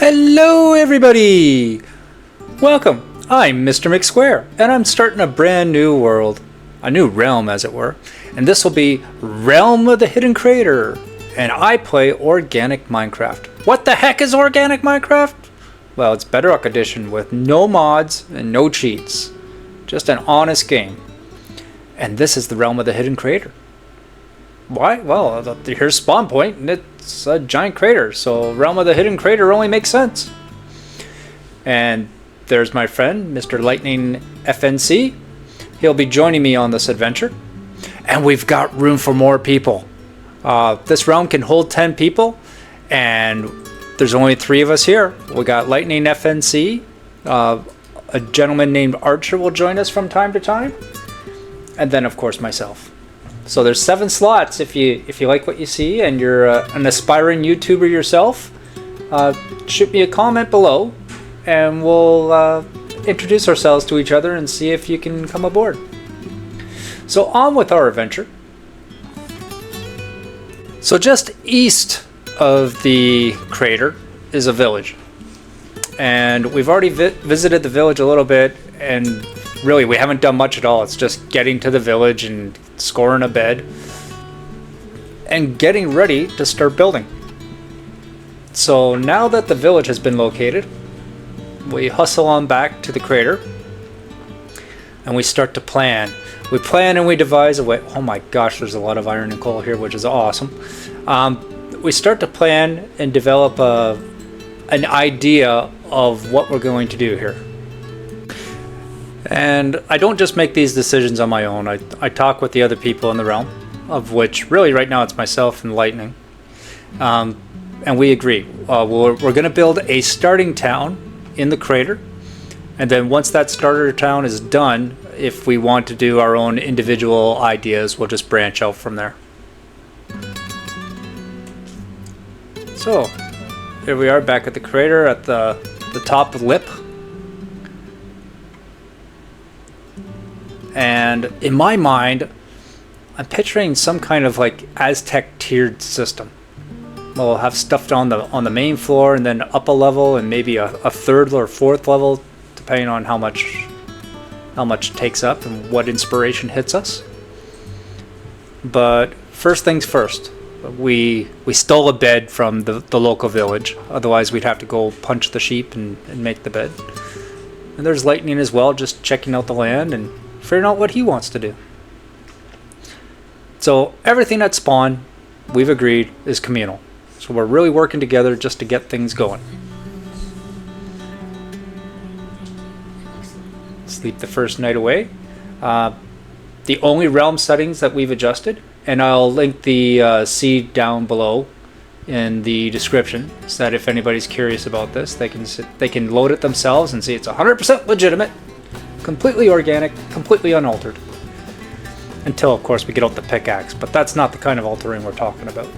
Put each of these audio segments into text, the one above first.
Hello everybody! Welcome! I'm Mr. McSquare, and I'm starting a brand new world. A new realm, as it were. And this will be Realm of the Hidden Crater. And I play Organic Minecraft. What the heck is Organic Minecraft? Well, it's Bedrock Edition with no mods and no cheats. Just an honest game. And this is the Realm of the Hidden Crater. Why? Well, here's spawn point, and it's a giant crater, so Realm of the Hidden Crater only makes sense. And there's my friend, Mr. LightningFNC. He'll be joining me on this adventure. And we've got room for more people. This realm can hold 10 people, and there's only 3 of us here. We got LightningFNC, a gentleman named Archer will join us from time to time, and then of course myself. So there's 7 slots. If you like what you see and you're an aspiring YouTuber yourself, shoot me a comment below, and we'll introduce ourselves to each other and see if you can come aboard. So on with our adventure. So just east of the crater is a village, and we've already visited the village a little bit, and really we haven't done much at all. It's just getting to the village and scoring a bed and getting ready to start building. So now that the village has been located, we hustle on back to the crater and we start to plan. We plan and we devise a way. Oh my gosh, there's a lot of iron and coal here, which is awesome. We start to plan and develop an idea of what we're going to do here. And I don't just make these decisions on my own. I talk with the other people in the realm, of which really right now it's myself and Lightning. And we agree. We're going to build a starting town in the crater. And then once that starter town is done, if we want to do our own individual ideas, we'll just branch out from there. So here we are back at the crater at the top lip. And in my mind, I'm picturing some kind of like Aztec tiered system. We'll have stuff on the main floor, and then up a level, and maybe a 3rd or 4th level, depending on how much it takes up and what inspiration hits us. But first things first, we stole a bed from the local village. Otherwise, we'd have to go punch the sheep and make the bed. And there's Lightning as well, just checking out the land and figuring out what he wants to do. So everything at spawn, we've agreed, is communal. So we're really working together just to get things going. Sleep the first night away. The only realm settings that we've adjusted, and I'll link the seed down below in the description, so that if anybody's curious about this, they can load it themselves and see it's 100% legitimate. Completely organic, completely unaltered. Until, of course, we get out the pickaxe, but that's not the kind of altering we're talking about.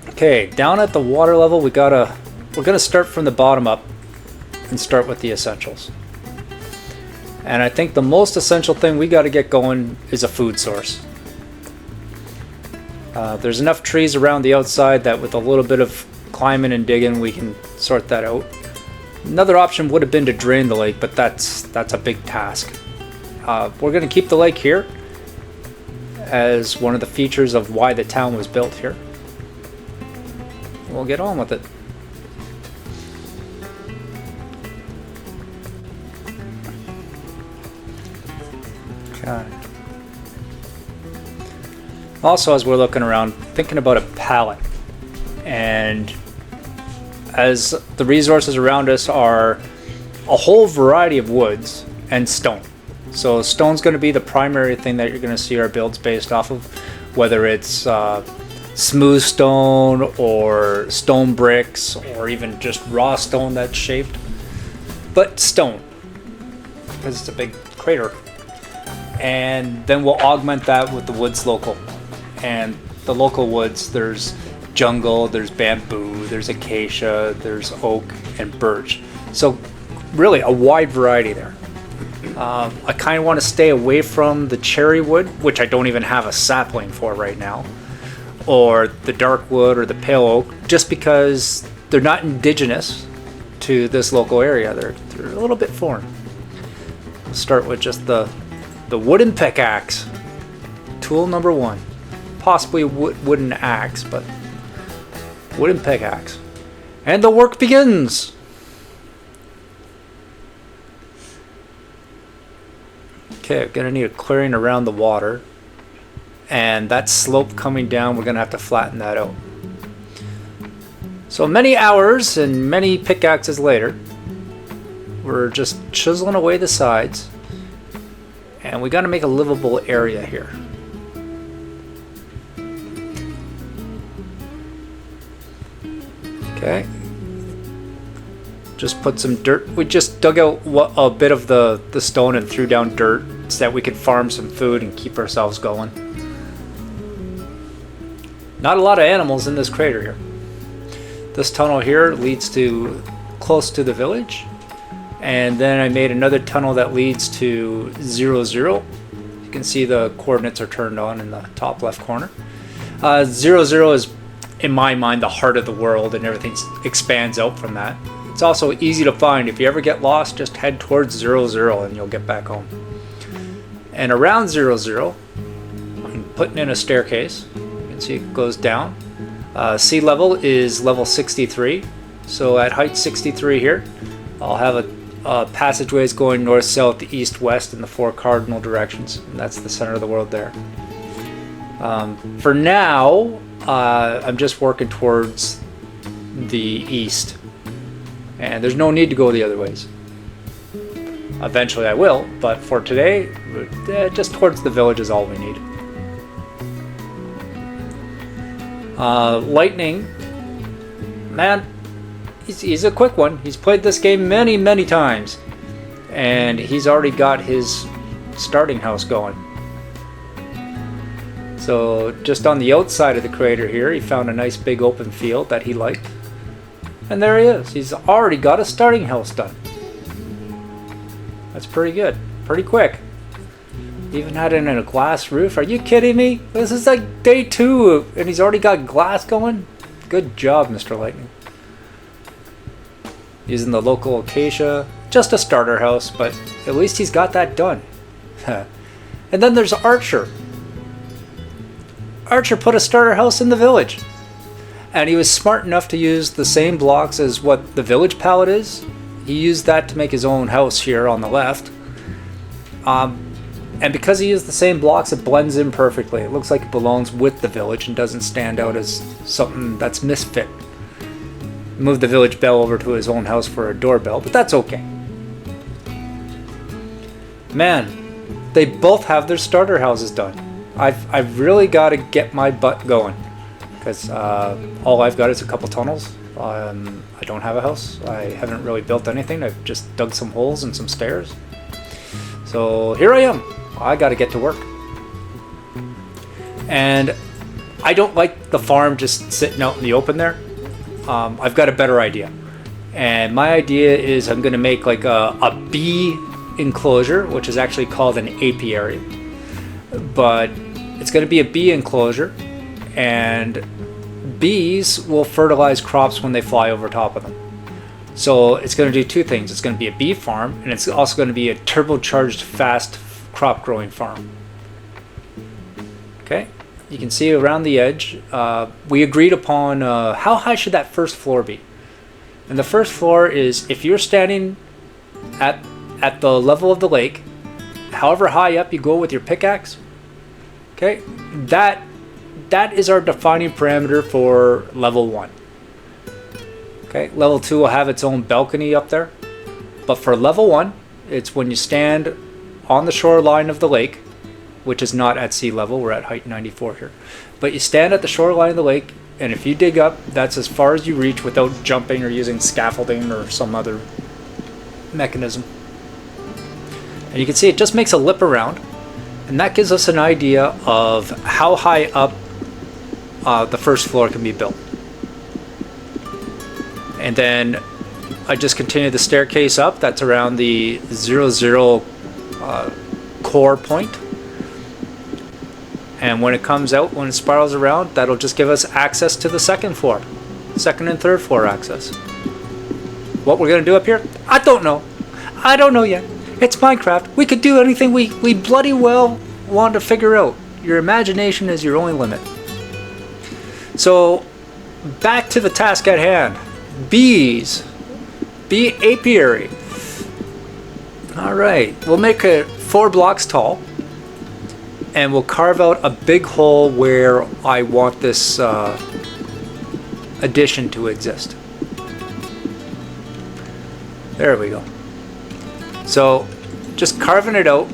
Okay, down at the water level, we're gonna start from the bottom up and start with the essentials. And I think the most essential thing we gotta get going is a food source. There's enough trees around the outside that with a little bit of climbing and digging, we can sort that out. Another option would have been to drain the lake, but that's a big task. We're going to keep the lake here as one of the features of why the town was built here. We'll get on with it. Okay. Also, as we're looking around, thinking about a pallet, and as the resources around us are a whole variety of woods and stone. So stone's going to be the primary thing that you're going to see our builds based off of, whether it's smooth stone or stone bricks or even just raw stone that's shaped. But stone, because it's a big crater. And then we'll augment that with the woods local. And the local woods, there's jungle, there's bamboo, there's acacia, there's oak and birch. So really a wide variety there. I kind of want to stay away from the cherry wood, which I don't even have a sapling for right now, or the dark wood or the pale oak, just because they're not indigenous to this local area. They're a little bit foreign. We'll start with just the wooden pickaxe. Tool number 1. Possibly a wooden axe, but wooden pickaxe. And the work begins! Okay, we're going to need a clearing around the water. And that slope coming down, we're going to have to flatten that out. So many hours and many pickaxes later, we're just chiseling away the sides. And we got to make a livable area here. Okay. Just put some dirt. We just dug out a bit of the stone and threw down dirt so that we could farm some food and keep ourselves going. Not a lot of animals in this crater here. This tunnel here leads to close to the village. And then I made another tunnel that leads to 0, 0. You can see the coordinates are turned on in the top left corner. 0, 0 is, in my mind, the heart of the world, and everything expands out from that. It's also easy to find. If you ever get lost, just head towards 0, 0 and you'll get back home. And around 0, 0, I'm putting in a staircase. You can see it goes down. Sea level is level 63. So at height 63 here, I'll have passageways going north, south, east, west in the 4 cardinal directions. And that's the center of the world there. For now, I'm just working towards the east. And there's no need to go the other ways. Eventually I will, but for today, just towards the village is all we need. Lightning, man, he's a quick one. He's played this game many, many times. And he's already got his starting house going. So just on the outside of the crater here, he found a nice big open field that he liked. And there he is. He's already got a starting house done. That's pretty good. Pretty quick. Even had it in a glass roof. Are you kidding me? This is like day 2 and he's already got glass going? Good job, Mr. Lightning. Using the local acacia. Just a starter house, but at least he's got that done. And then there's Archer. Archer put a starter house in the village. And he was smart enough to use the same blocks as what the village palette is. He used that to make his own house here on the left. And because he used the same blocks, it blends in perfectly. It looks like it belongs with the village and doesn't stand out as something that's misfit. Moved the village bell over to his own house for a doorbell, but that's okay. Man, they both have their starter houses done. I've really got to get my butt going. Because all I've got is a couple tunnels. I don't have a house. I haven't really built anything. I've just dug some holes and some stairs. So here I am. I got to get to work. And I don't like the farm just sitting out in the open there. I've got a better idea. And my idea is I'm going to make like a bee enclosure, which is actually called an apiary. But it's going to be a bee enclosure. And bees will fertilize crops when they fly over top of them. So it's going to do 2 things. It's going to be a bee farm, and it's also going to be a turbocharged fast crop growing farm. Okay, you can see around the edge, we agreed upon how high should that first floor be. And the first floor is, if you're standing at the level of the lake, however high up you go with your pickaxe, okay, that is our defining parameter for level 1. Okay, level 2 will have its own balcony up there. But for level 1, it's when you stand on the shoreline of the lake, which is not at sea level, we're at height 94 here. But you stand at the shoreline of the lake, and if you dig up, that's as far as you reach without jumping or using scaffolding or some other mechanism. And you can see it just makes a lip around, and that gives us an idea of how high up the first floor can be built. And then I just continue the staircase up. That's around the 0, 0 core point. And when it comes out, when it spirals around, that'll just give us access to the second floor. second and third floor access. What we're gonna do up here, I don't know. I don't know yet. It's Minecraft. We could do anything we bloody well want to figure out. Your imagination is your only limit. So, back to the task at hand. Bees. Bee apiary. Alright, we'll make it 4 blocks tall. And we'll carve out a big hole where I want this addition to exist. There we go. So, just carving it out.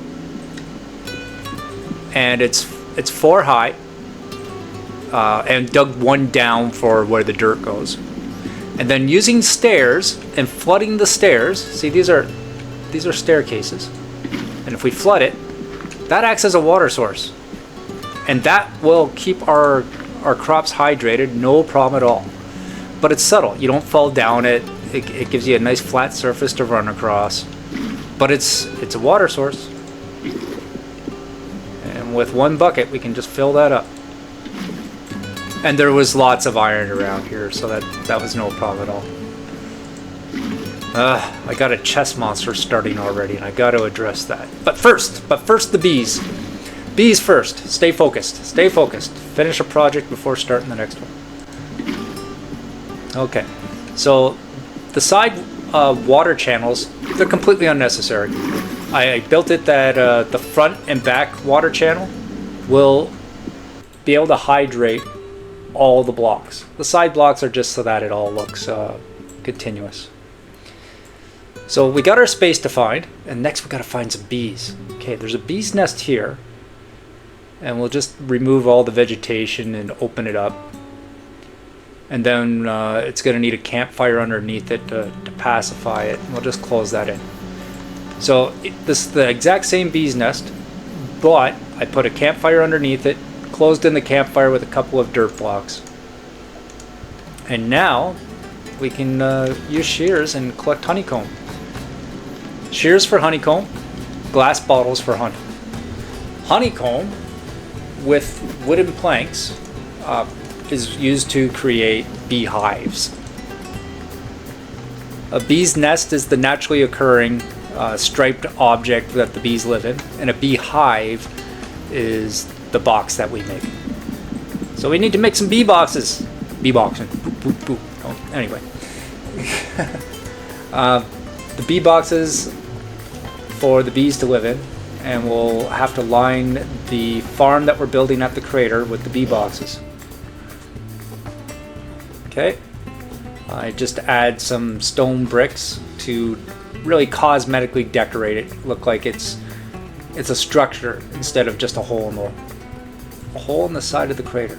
And it's 4 high. And dug 1 down for where the dirt goes. And then using stairs and flooding the stairs. See, these are staircases. And if we flood it, that acts as a water source. And that will keep our crops hydrated, no problem at all. But it's subtle. You don't fall down it. It gives you a nice flat surface to run across. But it's a water source. And with 1 bucket, we can just fill that up. And there was lots of iron around here, so that was no problem at all. I got a chest monster starting already, and I got to address that. But first the bees. Bees first. Stay focused. Stay focused. Finish a project before starting the next one. Okay. So the side water channels, they're completely unnecessary. I built it that the front and back water channel will be able to hydrate all the blocks. The side blocks are just so that it all looks continuous. So we got our space defined, and next we got to find some bees. Okay, there's a bee's nest here, and we'll just remove all the vegetation and open it up. And then it's going to need a campfire underneath it to pacify it. We'll just close that in. So this is the exact same bee's nest, but I put a campfire underneath it, closed in the campfire with a couple of dirt blocks. And now we can use shears and collect honeycomb. Shears for honeycomb, glass bottles for honey. Honeycomb with wooden planks is used to create beehives. A bee's nest is the naturally occurring striped object that the bees live in, and a beehive is the box that we make. So we need to make some bee boxes. Bee boxing. Boop, boop, boop. Oh, anyway. The bee boxes for the bees to live in, and we'll have to line the farm that we're building at the crater with the bee boxes. Okay. I just add some stone bricks to really cosmetically decorate it, look like it's a structure instead of just a hole in the side of the crater.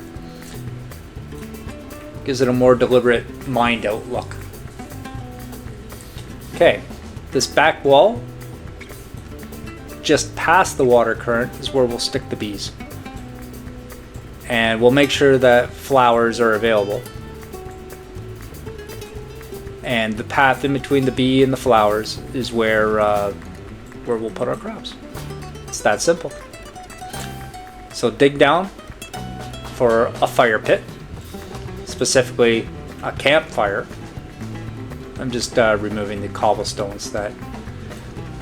Gives it a more deliberate mined out look. Okay, this back wall just past the water current is where we'll stick the bees, and we'll make sure that flowers are available. And the path in between the bee and the flowers is where we'll put our crops. It's that simple. So dig down for a fire pit, specifically a campfire. I'm just removing the cobblestones that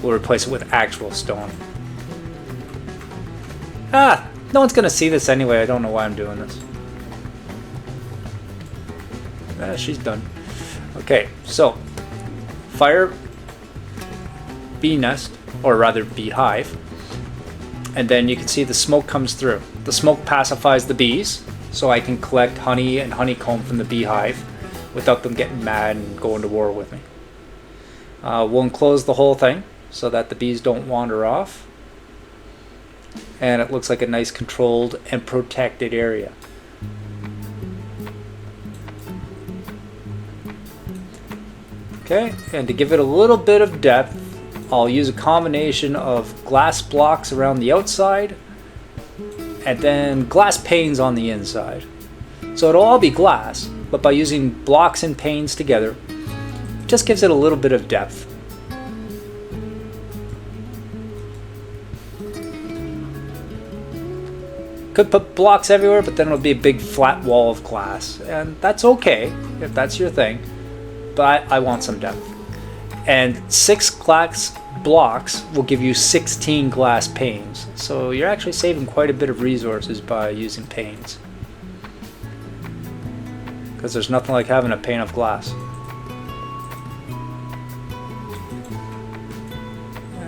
will replace it with actual stone. No one's gonna see this anyway. I don't know why I'm doing this. She's done. Okay, so fire, bee nest, or rather beehive, and then you can see the smoke comes through. The smoke pacifies the bees, so I can collect honey and honeycomb from the beehive without them getting mad and going to war with me. We'll enclose the whole thing so that the bees don't wander off, and it looks like a nice controlled and protected area. Okay, and to give it a little bit of depth, I'll use a combination of glass blocks around the outside and then glass panes on the inside. So it'll all be glass, but by using blocks and panes together, it just gives it a little bit of depth. could put blocks everywhere, but then it'll be a big flat wall of glass, and that's okay if that's your thing, but I want some depth. And 6 glass blocks will give you 16 glass panes, so you're actually saving quite a bit of resources by using panes, because there's nothing like having a pane of glass.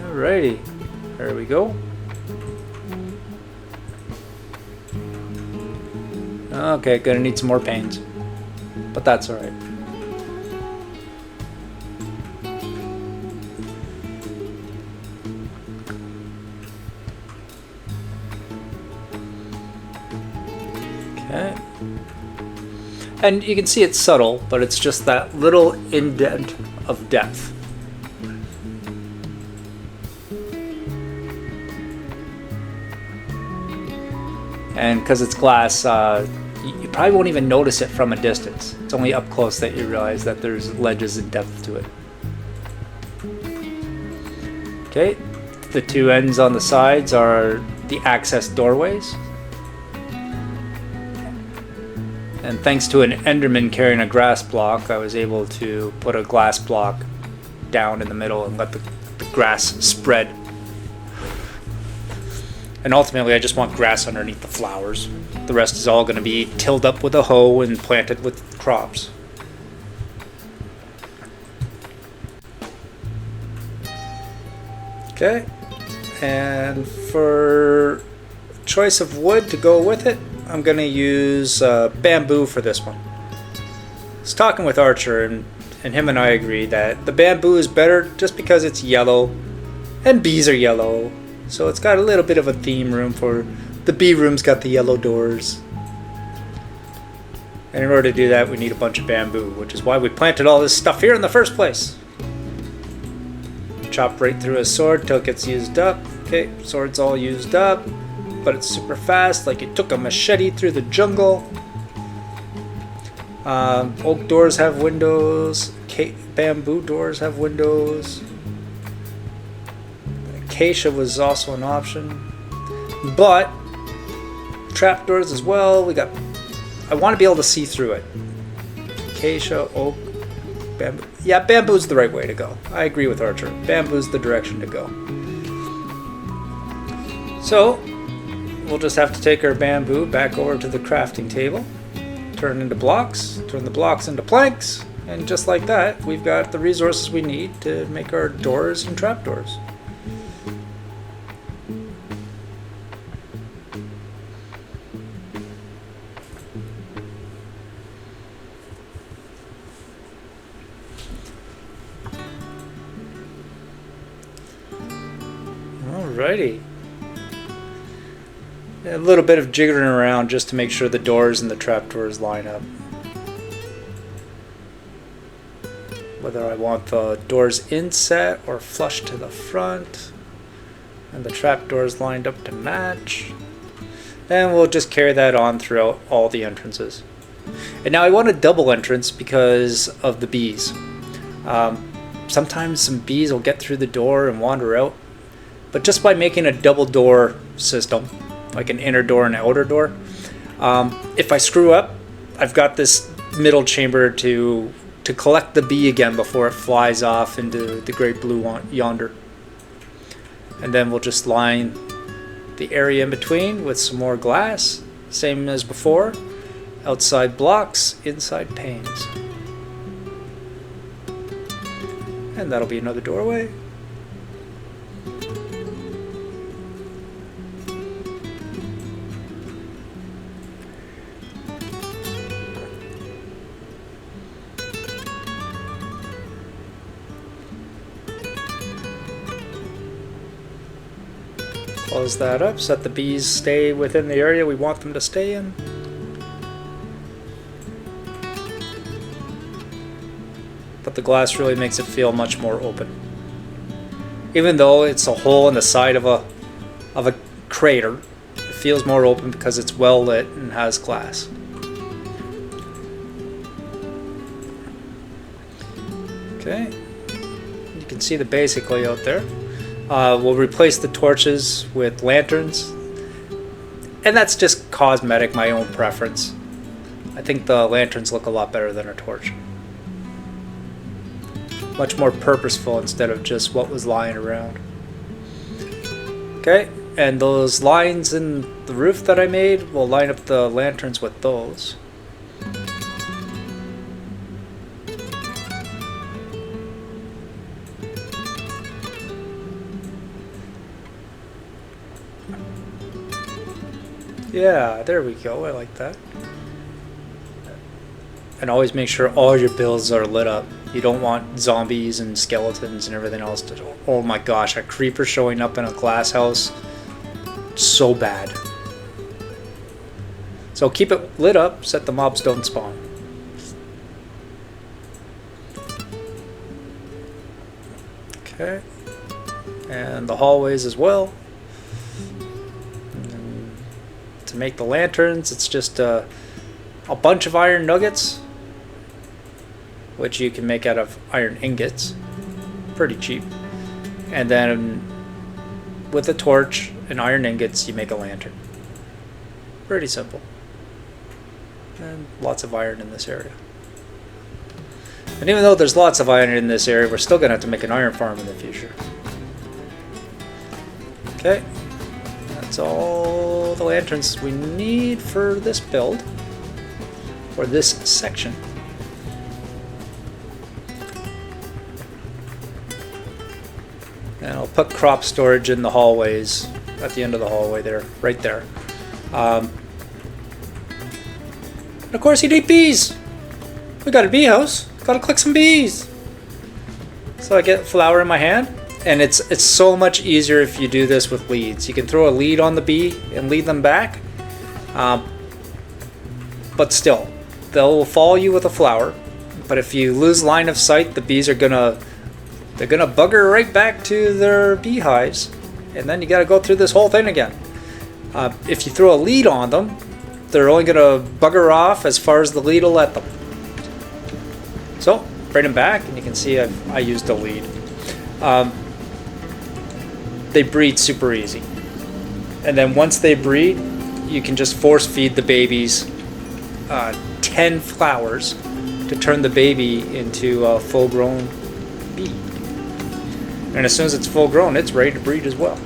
Alrighty, there we go. Okay, gonna need some more panes, but that's alright. Okay. And you can see it's subtle, but it's just that little indent of depth. And because it's glass, you probably won't even notice it from a distance. It's only up close that you realize that there's ledges and depth to it. Okay, the 2 ends on the sides are the access doorways. And thanks to an Enderman carrying a grass block, I was able to put a glass block down in the middle and let the grass spread. And ultimately I just want grass underneath the flowers. The rest is all going to be tilled up with a hoe and planted with crops. Okay, and for choice of wood to go with it, I'm going to use bamboo for this one. I was talking with Archer, and him and I agree that the bamboo is better just because it's yellow, and bees are yellow. So it's got a little bit of a theme room for the bee room's got the yellow doors. And in order to do that, we need a bunch of bamboo, which is why we planted all this stuff here in the first place. Chop right through his sword till it gets used up. Okay, sword's all used up, but it's super fast, like it took a machete through the jungle. Oak doors have windows. Bamboo doors have windows. Acacia was also an option, but trapdoors as well. I want to be able to see through it. Acacia, oak, bamboo. Yeah, bamboo's the right way to go. I agree with Archer. Bamboo's the direction to go. So we'll just have to take our bamboo back over to the crafting table, turn into blocks, turn the blocks into planks, and just like that, we've got the resources we need to make our doors and trapdoors. Alrighty. A little bit of jiggering around just to make sure the doors and the trapdoors line up. Whether I want the doors inset or flush to the front, and the trapdoors lined up to match. And we'll just carry that on throughout all the entrances. And now I want a double entrance because of the bees. Sometimes some bees will get through the door and wander out. But just by making a double door system, like an inner door and an outer door, if I screw up, I've got this middle chamber to collect the bee again before it flies off into the great blue yonder. And then we'll just line the area in between with some more glass, same as before. Outside blocks, inside panes. And that'll be another doorway. Close that up so that the bees stay within the area we want them to stay in. But the glass really makes it feel much more open. Even though it's a hole in the side of a crater, it feels more open because it's well lit and has glass. Okay, you can see the basic layout there. We'll replace the torches with lanterns. And that's just cosmetic, my own preference. I think the lanterns look a lot better than a torch. Much more purposeful instead of just what was lying around. Okay, and those lines in the roof that I made, will line up the lanterns with those. Yeah, there we go. I like that. And always make sure all your builds are lit up. You don't want zombies and skeletons and everything else to... Oh my gosh, a creeper showing up in a glass house. So bad. So keep it lit up so that the mobs don't spawn. Okay. And the hallways as well. To make the lanterns, it's just a bunch of iron nuggets, which you can make out of iron ingots, pretty cheap. And then with a torch and iron ingots, you make a lantern. Pretty simple. And lots of iron in this area. And even though there's lots of iron in this area, we're still gonna have to make an iron farm in the future. Okay. That's all the lanterns we need for this build, for this section. And I'll put crop storage in the hallways, at the end of the hallway there, right there. And of course you need bees! We got a bee house, gotta collect some bees! So I get flour in my hand. And it's so much easier if you do this with leads. You can throw a lead on the bee and lead them back. But still, they'll follow you with a flower. But if you lose line of sight, the bees are they're gonna bugger right back to their beehives. And then you gotta go through this whole thing again. If you throw a lead on them, they're only gonna bugger off as far as the lead will let them. So, bring them back, and you can see I used a lead. They breed super easy. And then once they breed, you can just force feed the babies 10 flowers to turn the baby into a full grown bee. And as soon as it's full grown, it's ready to breed as well.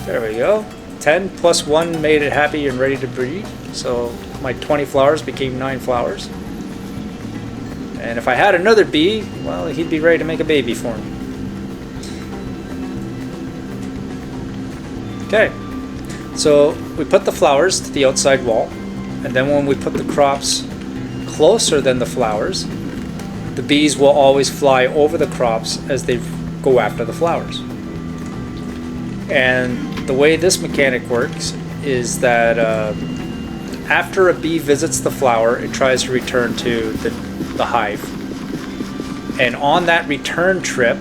There we go. 10 plus 1 made it happy and ready to breed. So my 20 flowers became 9 flowers. And if I had another bee, well, he'd be ready to make a baby for me. Okay, so we put the flowers to the outside wall, and then when we put the crops closer than the flowers, the bees will always fly over the crops as they go after the flowers. And the way this mechanic works is that after a bee visits the flower, it tries to return to the hive. And on that return trip,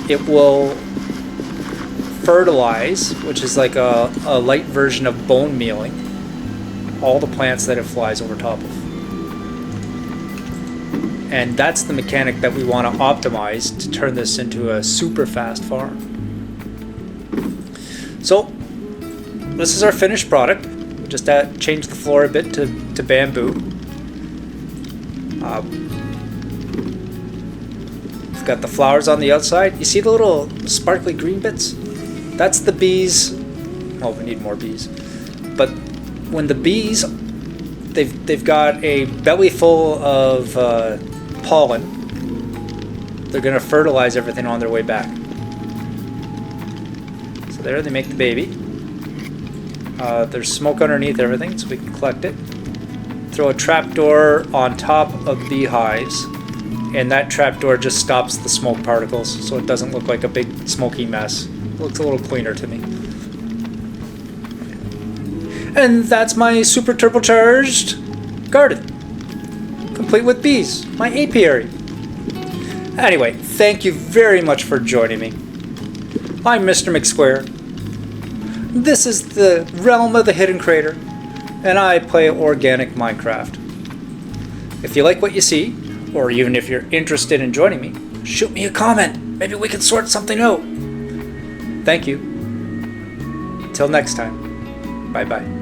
it will fertilize, which is like a light version of bone mealing, all the plants that it flies over top of. And that's the mechanic that we want to optimize to turn this into a super fast farm. So this is our finished product. We just changed the floor a bit to bamboo. We've got the flowers on the outside. You see the little sparkly green bits? That's the bees. Well, we need more bees. But when the bees, they've got a belly full of pollen, they're going to fertilize everything on their way back. So there they make the baby. There's smoke underneath everything, so we can collect it. Throw a trapdoor on top of beehives, and that trapdoor just stops the smoke particles, so it doesn't look like a big smoky mess. It looks a little cleaner to me. And that's my super turbocharged garden, complete with bees, my apiary. Anyway, thank you very much for joining me. I'm Mr. McSquare. This is the realm of the hidden creator, and I play organic Minecraft. If you like what you see, or even if you're interested in joining me, shoot me a comment. Maybe we can sort something out. Thank you. Until next time, bye bye.